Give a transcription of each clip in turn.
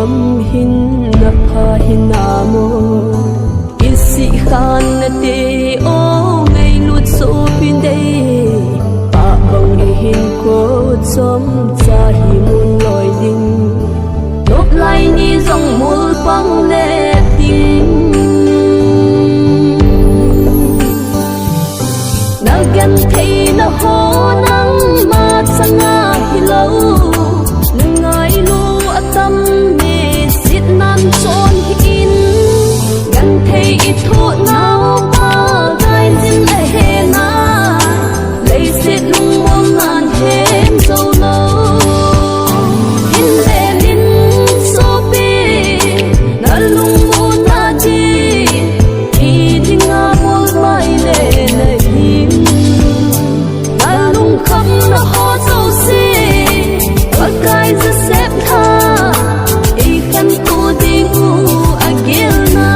lam hin na pha hin amo isi khan na te o ngai lut so pin dei pa bang ri hin ko chom cha hi mun loi ding lop lai ni zong mul pang le ting na gan thei na ho nang ma changa hi lo ngai lu atam me sit nan chon hin gan thei I thu nau pa gai jin le he na lei sit lung mom nan hem so lo in le lin so pe na lung mo na ji ki ding a bol mai le le him na lung kham na ho so si wa gai za sep tha I kan tu ding u agil na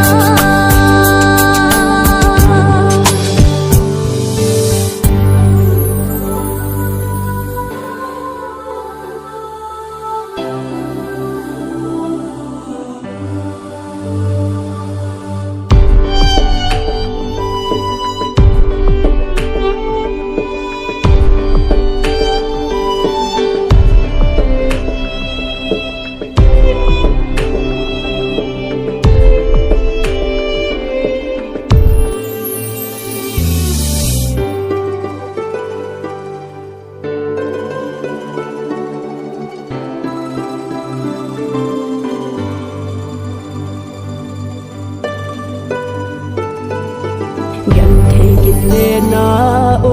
gan thei git le na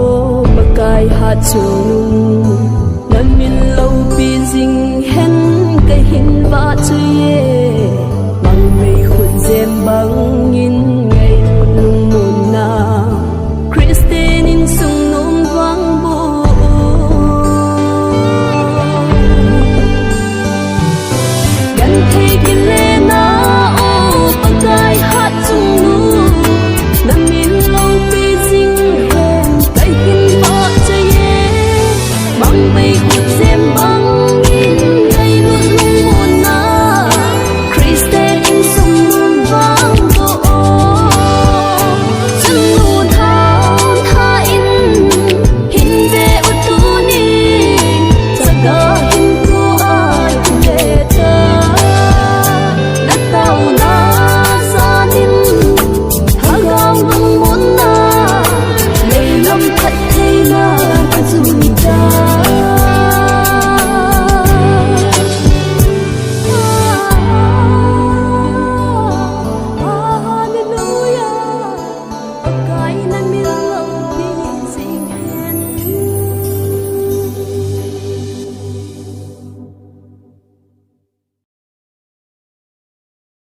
o makai ha chung